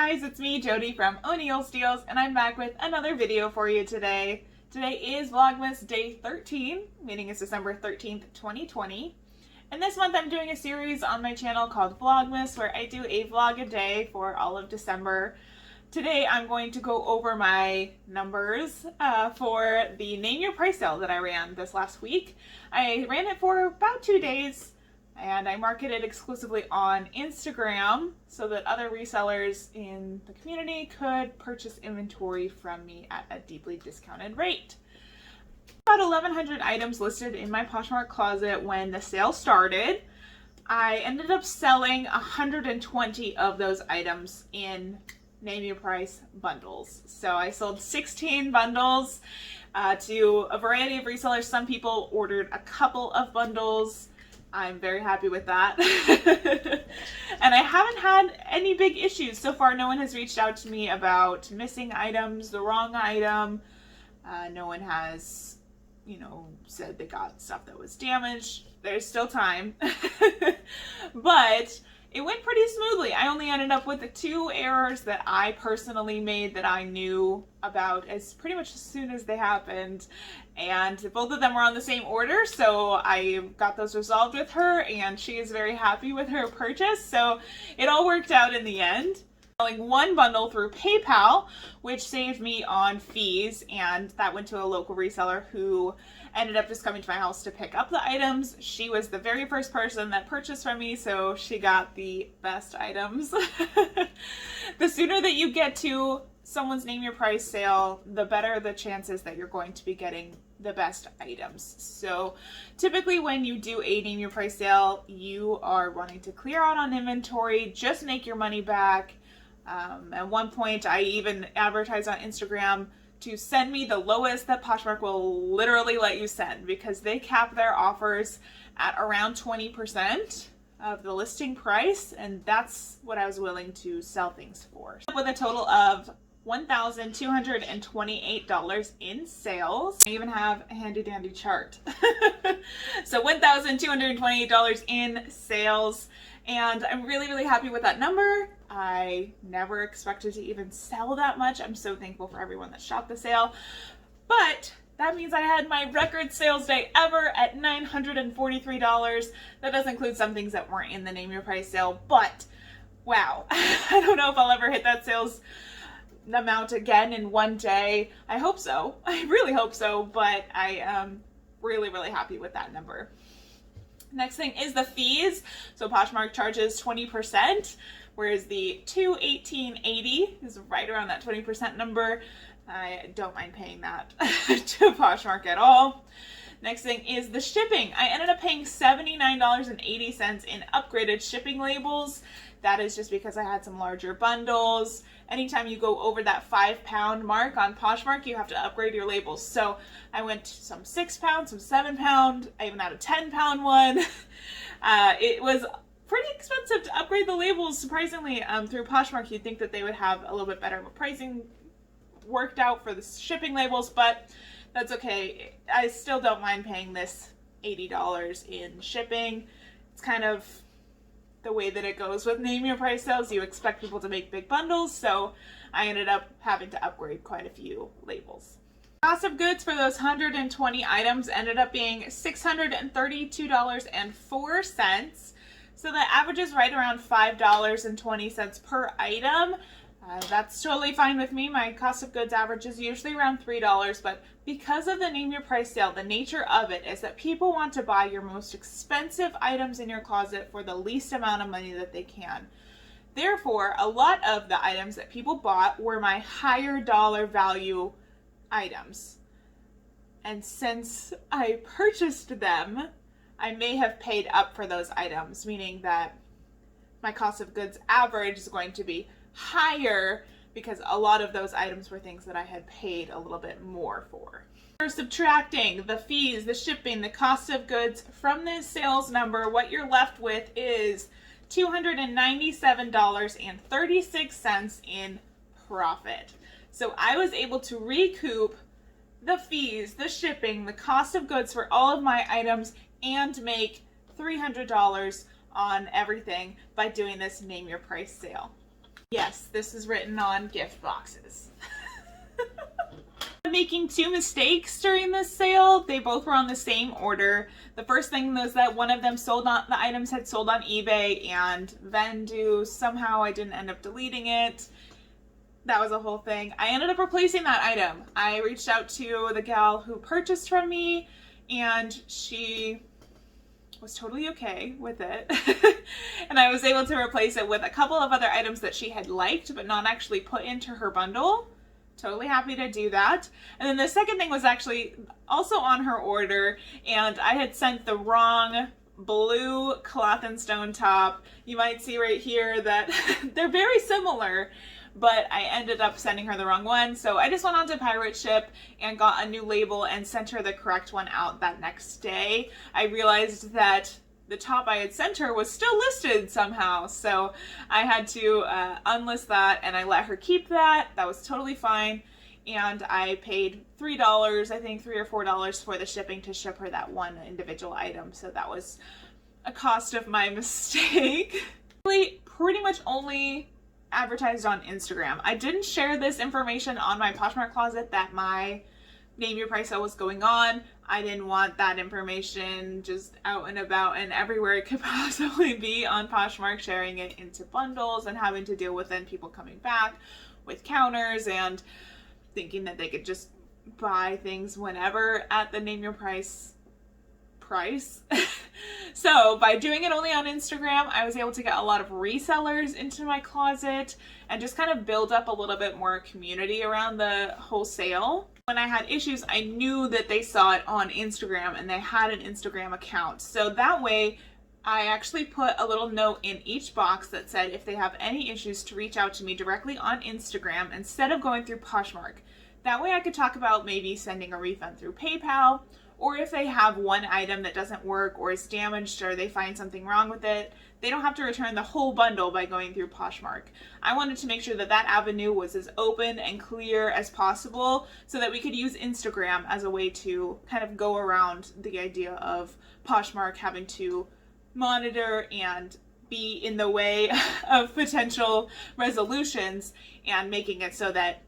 guys, it's me, Jody from O'Neil Steals, and I'm back with another video for you today. Today is Vlogmas Day 13, meaning it's December 13th, 2020. And this month I'm doing a series on my channel called Vlogmas, where I do a vlog a day for all of December. Today I'm going to go over my numbers for the Name Your Price sale that I ran this last week. I ran it for about 2 days. And I marketed exclusively on Instagram so that other resellers in the community could purchase inventory from me at a deeply discounted rate. About 1,100 items listed in my Poshmark closet when the sale started. I ended up selling 120 of those items in Name Your Price bundles. So I sold 16 bundles to a variety of resellers. Some people ordered a couple of bundles. I'm very happy with that. And I haven't had any big issues so far. No one has reached out to me about missing items, the wrong item. No one has, said they got stuff that was damaged. There's still time. But it went pretty smoothly. I only ended up with the 2 errors that I personally made that I knew about pretty much as soon as they happened. And both of them were on the same order, so I got those resolved with her, and she is very happy with her purchase. So it all worked out in the end. Selling 1 bundle through PayPal, which saved me on fees, and that went to a local reseller who ended up just coming to my house to pick up the items. She was the very first person that purchased from me, so she got the best items. The sooner that you get to someone's Name Your Price sale, the better the chances that you're going to be getting the best items. So typically when you do a Name Your Price sale, you are wanting to clear out on inventory, just make your money back. At one point, I even advertised on Instagram to send me the lowest that Poshmark will literally let you send, because they cap their offers at around 20% of the listing price, and that's what I was willing to sell things for. With a total of $1,228 in sales. I even have a handy dandy chart. So $1,228 in sales, and I'm really happy with that number. I never expected to even sell that much. I'm so thankful for everyone that shopped the sale. But that means I had my record sales day ever at $943. That does include some things that weren't in the Name Your Price sale, but wow. I don't know if I'll ever hit that sales amount again in one day. I hope so. I really hope so, but I am really happy with that number. Next thing is the fees. So Poshmark charges 20%, whereas the $218.80 is right around that 20% number. I don't mind paying that to Poshmark at all. Next thing is the shipping. I ended up paying $79.80 in upgraded shipping labels. That is just because I had some larger bundles. Anytime you go over that 5-pound mark on Poshmark, you have to upgrade your labels. So I went some 6-pound, some 7-pound, I even had a 10-pound one. It was pretty expensive to upgrade the labels, surprisingly. Through Poshmark, you'd think that they would have a little bit better pricing worked out for the shipping labels, but that's okay. I still don't mind paying this $80 in shipping. It's kind of the way that it goes with Name Your Price sales. You expect people to make big bundles, so I ended up having to upgrade quite a few labels. Cost of goods for those 120 items ended up being $632.04. So that averages right around $5.20 per item. That's totally fine with me. My cost of goods average is usually around $3, but because of the Name Your Price sale, the nature of it is that people want to buy your most expensive items in your closet for the least amount of money that they can. Therefore, a lot of the items that people bought were my higher dollar value items. And since I purchased them, I may have paid up for those items, meaning that my cost of goods average is going to be higher because a lot of those items were things that I had paid a little bit more for. We're subtracting the fees, the shipping, the cost of goods from this sales number. What you're left with is $297.36 in profit. So I was able to recoup the fees, the shipping, the cost of goods for all of my items, and make $300 on everything by doing this Name Your Price sale. Yes, this is written on gift boxes. I'm making two mistakes during this sale. They both were on the same order. The first thing was that one of them sold on, the items had sold on eBay and Vendu. Somehow I didn't end up deleting it. That was a whole thing. I ended up replacing that item. I reached out to the gal who purchased from me and she was totally okay with it. And I was able to replace it with a couple of other items that she had liked but not actually put into her bundle. Totally happy to do that. And then the second thing was actually also on her order, and I had sent the wrong blue cloth and stone top. You might see right here that they're very similar, but I ended up sending her the wrong one. So I just went on to Pirate Ship and got a new label and sent her the correct one out that next day. I realized that the top I had sent her was still listed somehow, so I had to unlist that, and I let her keep that. That was totally fine, and I paid $3, I think $3 or $4 for the shipping to ship her that one individual item, so that was a cost of my mistake. Pretty much only advertised on Instagram. I didn't share this information on my Poshmark closet that my Name Your Price sale was going on. I didn't want that information just out and about and everywhere it could possibly be on Poshmark, sharing it into bundles and having to deal with then people coming back with counters and thinking that they could just buy things whenever at the Name Your Price price. So by doing it only on Instagram, I was able to get a lot of resellers into my closet and just kind of build up a little bit more community around the whole sale. When I had issues, I knew that they saw it on Instagram and they had an Instagram account. So that way I actually put a little note in each box that said if they have any issues to reach out to me directly on Instagram instead of going through Poshmark. That way I could talk about maybe sending a refund through PayPal, or if they have one item that doesn't work or is damaged or they find something wrong with it, they don't have to return the whole bundle by going through Poshmark. I wanted to make sure that that avenue was as open and clear as possible so that we could use Instagram as a way to kind of go around the idea of Poshmark having to monitor and be in the way of potential resolutions and making it so that,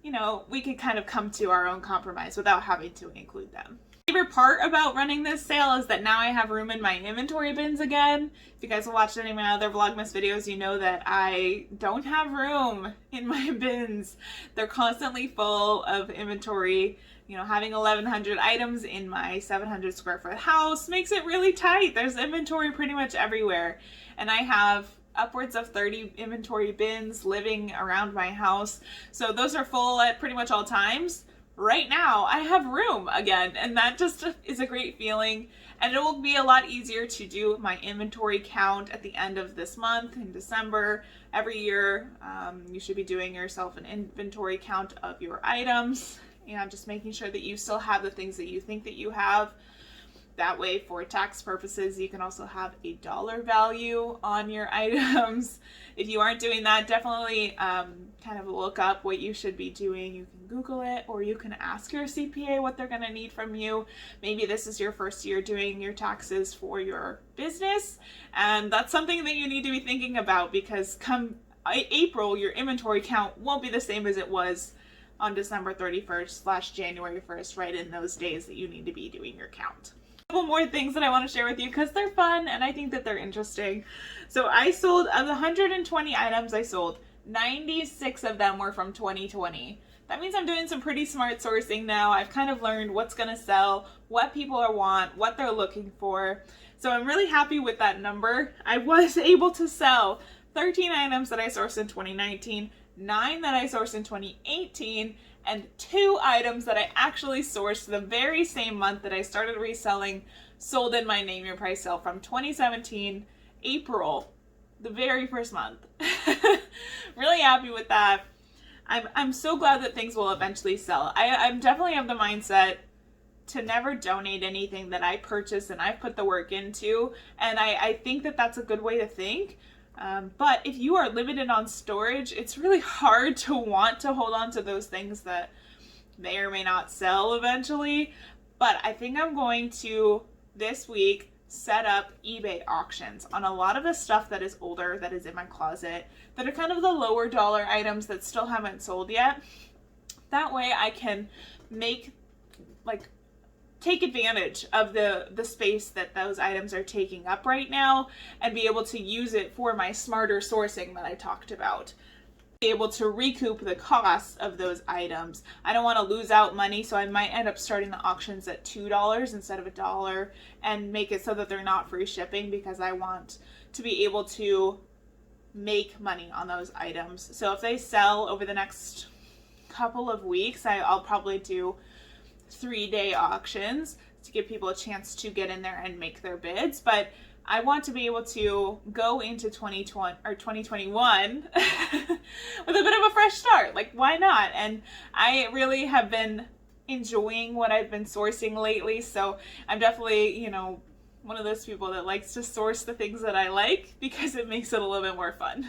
you know, we could kind of come to our own compromise without having to include them. Favorite part about running this sale is that now I have room in my inventory bins again. If you guys have watched any of my other Vlogmas videos, you know that I don't have room in my bins. They're constantly full of inventory. You know, having 1,100 items in my 700 square foot house makes it really tight. There's inventory pretty much everywhere. And I have upwards of 30 inventory bins living around my house. So those are full at pretty much all times. Right now I have room again, and that just is a great feeling, and it will be a lot easier to do my inventory count at the end of this month in December. Every year you should be doing yourself an inventory count of your items and just making sure that you still have the things that you think that you have. That way, for tax purposes, you can also have a dollar value on your items. If you aren't doing that, definitely kind of look up what you should be doing. You can Google it, or you can ask your CPA what they're going to need from you. Maybe this is your first year doing your taxes for your business, and that's something that you need to be thinking about, because come April, your inventory count won't be the same as it was on December 31st / January 1st, right in those days that you need to be doing your count. Couple more things that I want to share with you because they're fun and I think that they're interesting. So I sold, of the 120 items I sold, 96 of them were from 2020. That means I'm doing some pretty smart sourcing now. I've kind of learned what's going to sell, what people want, what they're looking for. So I'm really happy with that number. I was able to sell 13 items that I sourced in 2019, 9 that I sourced in 2018, and 2 items that I actually sourced the very same month that I started reselling, sold in my Name Your Price sale from 2017, April, the very first month. Really happy with that. I'm so glad that things will eventually sell. I'm definitely of the mindset to never donate anything that I purchase and I've put the work into, and I think that that's a good way to think. But if you are limited on storage, it's really hard to want to hold on to those things that may or may not sell eventually. But I think I'm going to, this week, set up eBay auctions on a lot of the stuff that is older, that is in my closet, that are kind of the lower dollar items that still haven't sold yet. That way I can take advantage of the space that those items are taking up right now and be able to use it for my smarter sourcing that I talked about. Be able to recoup the costs of those items. I don't want to lose out money, so I might end up starting the auctions at $2 instead of $1 and make it so that they're not free shipping, because I want to be able to make money on those items. So if they sell over the next couple of weeks, I'll probably do 3-day auctions to give people a chance to get in there and make their bids. But I want to be able to go into 2020 or 2021 with a bit of a fresh start. Like, why not? And I really have been enjoying what I've been sourcing lately. So I'm definitely, one of those people that likes to source the things that I like, because it makes it a little bit more fun.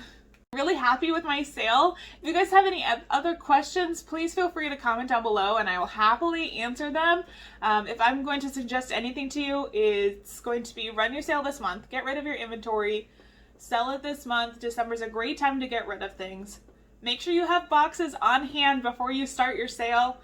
Really happy with my sale. If you guys have any other questions, please feel free to comment down below and I will happily answer them. If I'm going to suggest anything to you, it's going to be run your sale this month, get rid of your inventory, sell it this month. December is a great time to get rid of things. Make sure you have boxes on hand before you start your sale.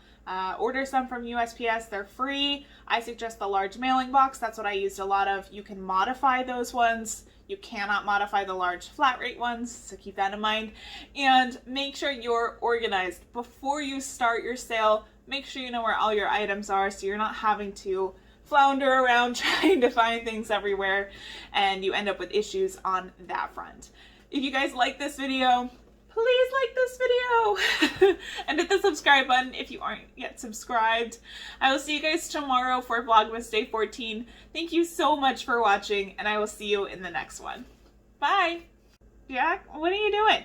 Order some from USPS, they're free. I suggest the large mailing box, that's what I used a lot of. You can modify those ones. You cannot modify the large flat rate ones, so keep that in mind. And make sure you're organized. Before you start your sale, make sure you know where all your items are so you're not having to flounder around trying to find things everywhere and you end up with issues on that front. If you guys like this video, please like this video and hit the subscribe button if you aren't yet subscribed. I will see you guys tomorrow for Vlogmas Day 14. Thank you so much for watching, and I will see you in the next one. Bye. Jack, what are you doing?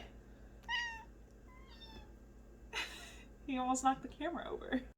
He almost knocked the camera over.